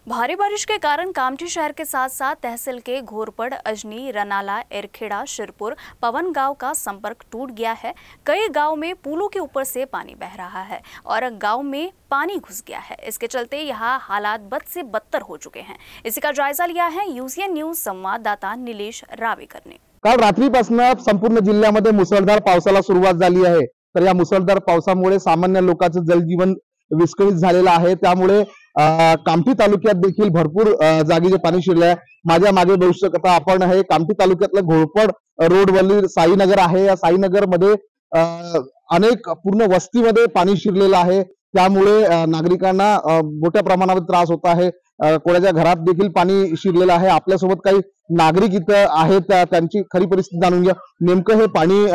भारी बारिश के कारण कामठी शहर के साथ साथ तहसील के घोरपड़, अजनी, रनाला, एरखेड़ा, शिरपुर, पवन गांव का संपर्क टूट गया है। कई गांव में पुलों के ऊपर से पानी बह रहा है और गांव में पानी घुस गया है। इसके चलते यहाँ हालात बद से बदतर हो चुके हैं। इसी का जायजा लिया है यूसीएन न्यूज संवाददाता निलेश रावेकर ने। काल रात्रीपासून संपूर्ण जिल्ह्यामध्ये मुसळधार पावसाला सुरुवात झाली आहे। तर या मुसळधार पावसामुळे सामान्य लोकांचं जलजीवन विस्कळीत झालेलं आहे। त्यामुळे कामठी तालुक्यात देखील भरपूर जागी जे पाणी शिरले आहे। माझ्या मागे बघू शकता आपण हे कामठी तालुक्यातलं घोरपड रोडवरील साईनगर आहे। या साईनगर मध्ये अनेक पूर्ण वस्तीमध्ये पाणी शिरलेलं आहे। त्यामुळे नागरिकांना मोठ्या प्रमाणावर त्रास होत आहे। कोणाच्या घरात देखील पाणी शिरलेलं आहे। आपल्यासोबत काही नागरिक इथं आहेत, त्यांची खरी परिस्थिती जाणून घ्या। नेमकं हे पाणी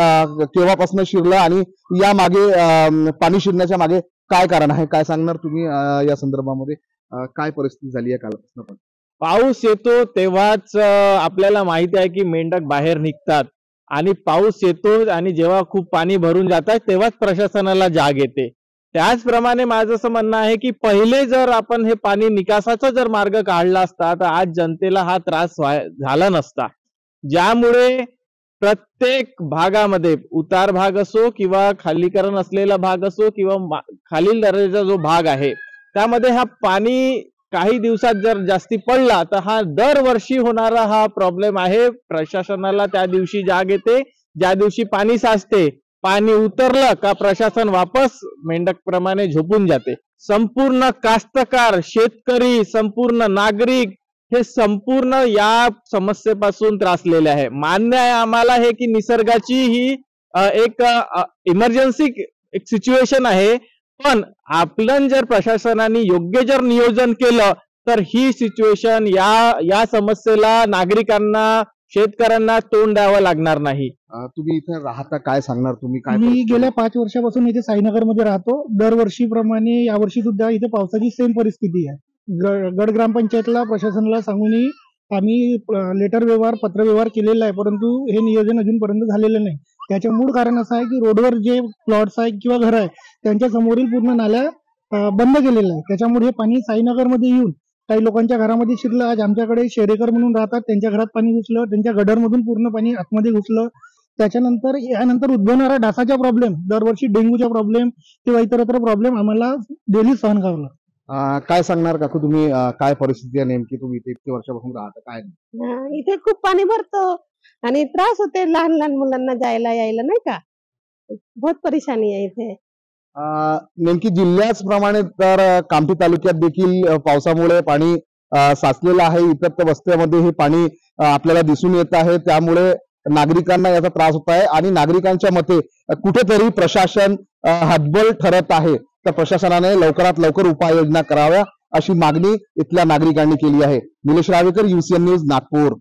केव्हापासून शिरलं आणि या मागे पाणी शिरण्याच्या मागे काय कारण आहे, काय सांगणार तुम्ही या संदर्भामध्ये? काय परिस्थिती झाली आहे कालपासून? पाऊस येतो तेव्हाच आपल्याला माहिती आहे की मेंढक बाहेर निघतात आणि पाऊस येतो आणि जेव्हा खूप पाणी भरून जातात तेव्हाच प्रशासनाला जाग येते। त्याचप्रमाणे माझं असं म्हणणं आहे की पहिले जर आपण हे पाणी निकासाचा जर मार्ग काढला असता तर आज जनतेला हा त्रास झाला नसता। ज्यामुळे प्रत्येक भागामध्ये उतार भाग असो किंवा खालीकरण असलेला भाग असो किंवा खालील दर्जाचा जो भाग आहे त्यामध्ये हा पाणी काही दिवसात जर जास्ती पडला तर हा दरवर्षी होणारा हा प्रॉब्लेम आहे। प्रशासनाला त्या दिवशी जाग येते ज्या दिवशी पाणी साचते। पाणी उतरलं का प्रशासन वापस मेंढक प्रमाणे झोपून जाते। संपूर्ण कास्तकार, शेतकरी, संपूर्ण नागरिक हे संपूर्ण या समस्येपासून त्रासलेले आहे। मान्य आहे आम्हाला हे की निसर्गाची ही एक इमर्जन्सी एक सिच्युएशन आहे, पण आपण जर प्रशासनाने योग्य जर नियोजन केलं तर ही सिच्युएशन या समस्येला नागरिकांना, शेतकऱ्यांना तोंड द्यावं लागणार नाही। तुम्ही इथे राहता, काय सांगणार तुम्ही? काय मी गेल्या 5 वर्षापासून इथे साईनगर मध्ये राहतो। दरवर्षीप्रमाणे यावर्षी सुद्धा इथे पावसाची सेम परिस्थिती आहे। गड ग्रामपंचायतला, प्रशासनाला सांगूनही आम्ही लेटर व्यवहार, पत्र व्यवहार केलेला आहे, परंतु हे नियोजन अजूनपर्यंत झालेलं नाही। त्याचे मूळ कारण असं आहे की रोडवर जे प्लॉट्स आहेत किंवा घर आहे त्यांच्या समोरील पूर्ण नाल्या बंद केलेल्या आहे। त्याच्यामुळे हे पाणी साईनगर मध्ये येऊन काही लोकांच्या घरामध्ये शिरलं। आज आमच्याकडे शेरेकर म्हणून राहतात, त्यांच्या घरात पाणी घुसलं, त्यांच्या गडरमधून पूर्ण पाणी आतमध्ये घुसलं। त्याच्यानंतर यानंतर उद्भवणारा डासाचा प्रॉब्लेम, दरवर्षी डेंग्यूचा प्रॉब्लेम किंवा इतरत्र प्रॉब्लेम आम्हाला डेली सहन करावा लागतो। काय सांगणार काकू तुम्ही? काय परिस्थिती आहे नेमकी? तुम्ही इथे इतके वर्षापासून राहता, काय? इथे खूप पाणी भरतो आणि त्रास होते लहान लहान मुलांना जायला यायला, नाही का? बहुत परेशानी आहे इथे। नेमकी जिल्ह्याच प्रमाणे तर कामठी तालुक्यात देखील पावसामुळे पाणी साचलेलं आहे। इतर वस्त्यामध्ये हे पाणी आपल्याला दिसून येत आहे। त्यामुळे नागरिकांना याचा त्रास होत आहे आणि नागरिकांच्या मते कुठेतरी प्रशासन हतबल ठरत आहे। तर प्रशासनाने लवकरात लवकर उपाययोजना कराव्या अशी मागणी इथल्या नागरिकांनी केली आहे। Nilesh Ravekar, UCN news, Nagpur.